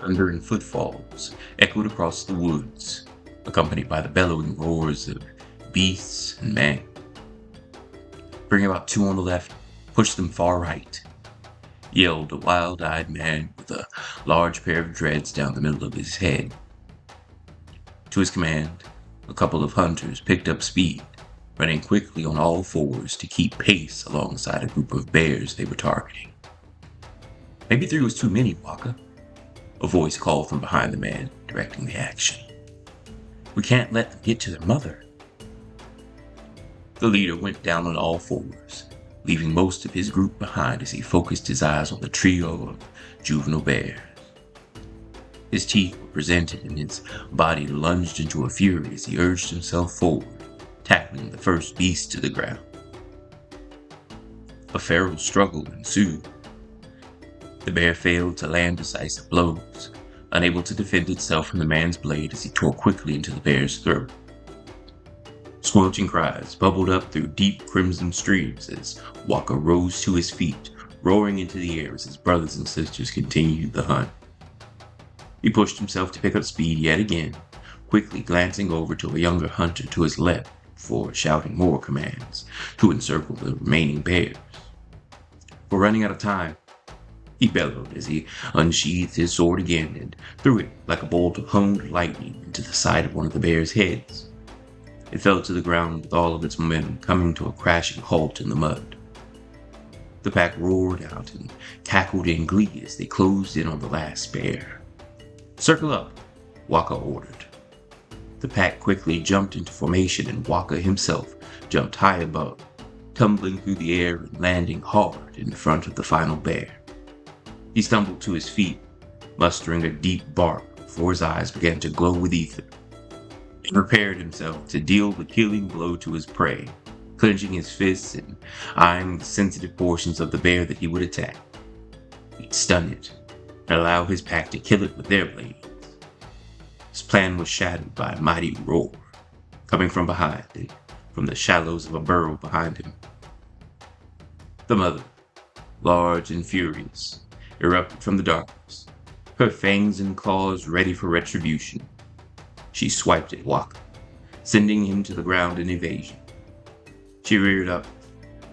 Thundering footfalls echoed across the woods, accompanied by the bellowing roars of beasts and men. Bring about two on the left, push them far right, yelled a wild-eyed man with a large pair of dreads down the middle of his head. To his command, a couple of hunters picked up speed, running quickly on all fours to keep pace alongside a group of bears they were targeting. Maybe three was too many, Waka, a voice called from behind the man directing the action. We can't let them get to their mother. The leader went down on all fours, leaving most of his group behind as he focused his eyes on the trio of juvenile bears. His teeth were presented and his body lunged into a fury as he urged himself forward, tackling the first beast to the ground. A feral struggle ensued. The bear failed to land decisive blows, unable to defend itself from the man's blade as he tore quickly into the bear's throat. Squelching cries bubbled up through deep crimson streams as Waka rose to his feet, roaring into the air as his brothers and sisters continued the hunt. He pushed himself to pick up speed yet again, quickly glancing over to a younger hunter to his left before shouting more commands to encircle the remaining bears. We're running out of time, he bellowed as he unsheathed his sword again and threw it like a bolt of honed lightning into the side of one of the bears' heads. It fell to the ground with all of its momentum coming to a crashing halt in the mud. The pack roared out and cackled in glee as they closed in on the last bear. Circle up, Waka ordered. The pack quickly jumped into formation and Waka himself jumped high above, tumbling through the air and landing hard in front of the final bear. He stumbled to his feet, mustering a deep bark before his eyes began to glow with ether. He prepared himself to deal the killing blow to his prey, clenching his fists and eyeing the sensitive portions of the bear that he would attack. He'd stun it and allow his pack to kill it with their blades. His plan was shattered by a mighty roar, coming from behind and from the shallows of a burrow behind him. The mother, large and furious, erupted from the darkness, her fangs and claws ready for retribution. She swiped at Waka, sending him to the ground in evasion. She reared up,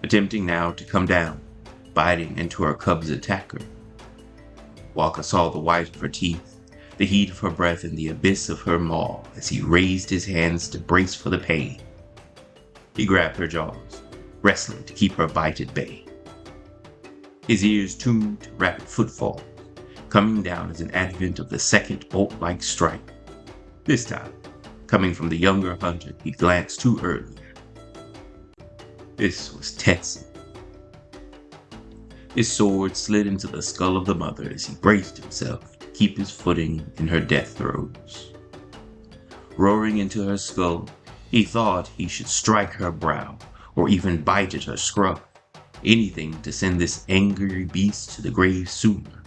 attempting now to come down, biting into her cub's attacker. Waka saw the white of her teeth, the heat of her breath, and the abyss of her maw as he raised his hands to brace for the pain. He grabbed her jaws, wrestling to keep her bite at bay. His ears tuned to rapid footfalls, coming down as an advent of the second bolt-like strike. This time, coming from the younger hunter he glanced to earlier. This was Tetsu. His sword slid into the skull of the mother as he braced himself to keep his footing in her death throes. Roaring into her skull, he thought he should strike her brow or even bite at her scruff, anything to send this angry beast to the grave sooner.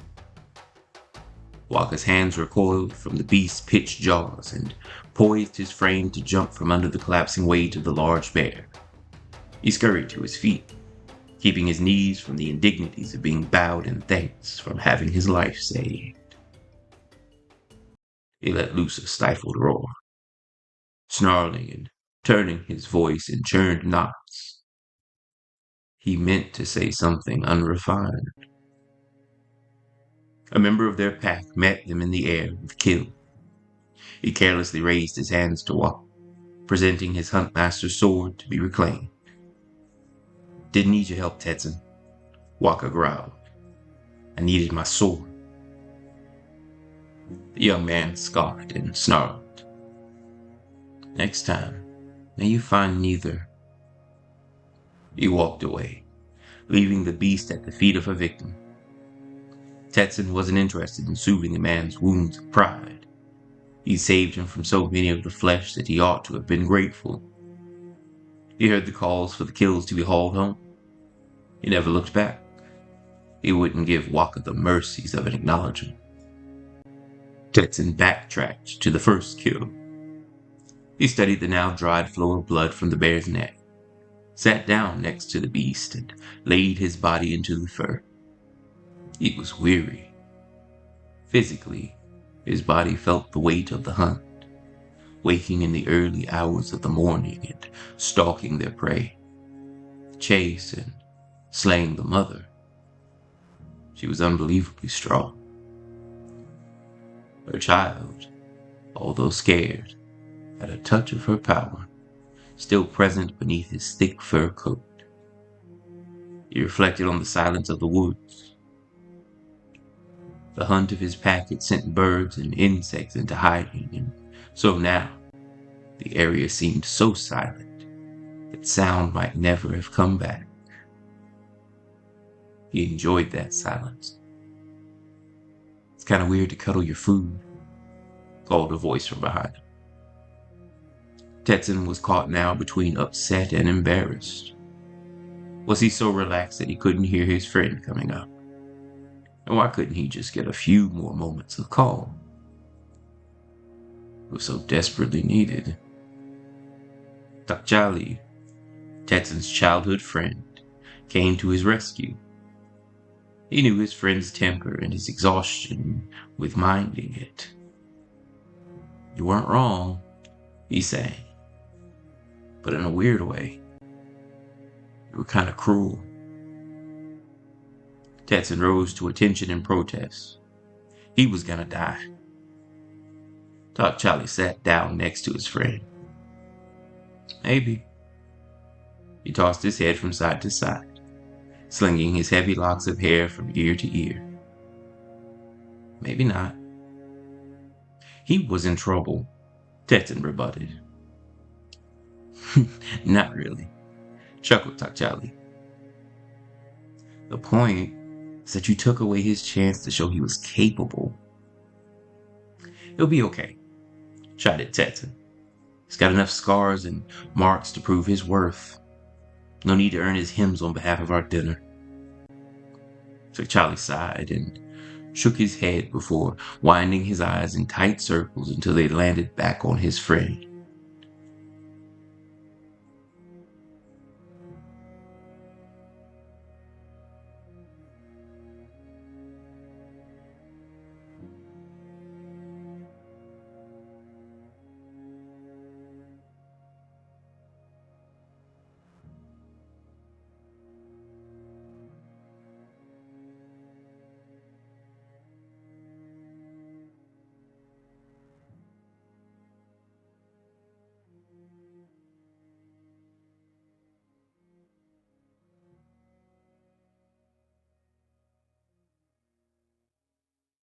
Waka's hands recoiled from the beast's pitched jaws and poised his frame to jump from under the collapsing weight of the large bear. He scurried to his feet, keeping his knees from the indignities of being bowed in thanks from having his life saved. He let loose a stifled roar, snarling and turning his voice in churned knots. He meant to say something unrefined. A member of their pack met them in the air with kill. He carelessly raised his hands to Waka, presenting his huntmaster's sword to be reclaimed. Didn't need your help, Tetsun, Waka growled. I needed my sword. The young man scoffed and snarled. Next time, may you find neither. He walked away, leaving the beast at the feet of her victim. Tetsun wasn't interested in soothing the man's wounds of pride. He saved him from so many of the flesh that he ought to have been grateful. He heard the calls for the kills to be hauled home. He never looked back. He wouldn't give Waka the mercies of an acknowledgement. Tetsun backtracked to the first kill. He studied the now dried flow of blood from the bear's neck, sat down next to the beast, and laid his body into the fur. He was weary. Physically, His body felt the weight of the hunt, waking in the early hours of the morning and stalking their prey, chase and slaying the mother. She was unbelievably strong. Her child, although scared, had a touch of her power still present beneath his thick fur coat. He reflected on the silence of the woods. The hunt of his pack had sent birds and insects into hiding, and so now the area seemed so silent that sound might never have come back. He enjoyed that silence. "It's kind of weird to cuddle your food," called a voice from behind him. Tetson was caught now between upset and embarrassed. Was he so relaxed that he couldn't hear his friend coming up? And why couldn't he just get a few more moments of calm? It was so desperately needed. Takjali, Tetson's childhood friend, came to his rescue. He knew his friend's temper and his exhaustion with minding it. "You weren't wrong," he sang, "but in a weird way. You were kind of cruel." Tetson rose to attention in protest. He was gonna die. Takjali sat down next to his friend. "Maybe." He tossed his head from side to side, slinging his heavy locks of hair from ear to ear. "Maybe not." "He was in trouble," Tetson rebutted. "Not really," chuckled Takjali. "The point is that you took away his chance to show he was capable." "He'll be okay," chided Tetson. "He's got enough scars and marks to prove his worth. No need to earn his hymns on behalf of our dinner." Takjali sighed and shook his head before winding his eyes in tight circles until they landed back on his friend.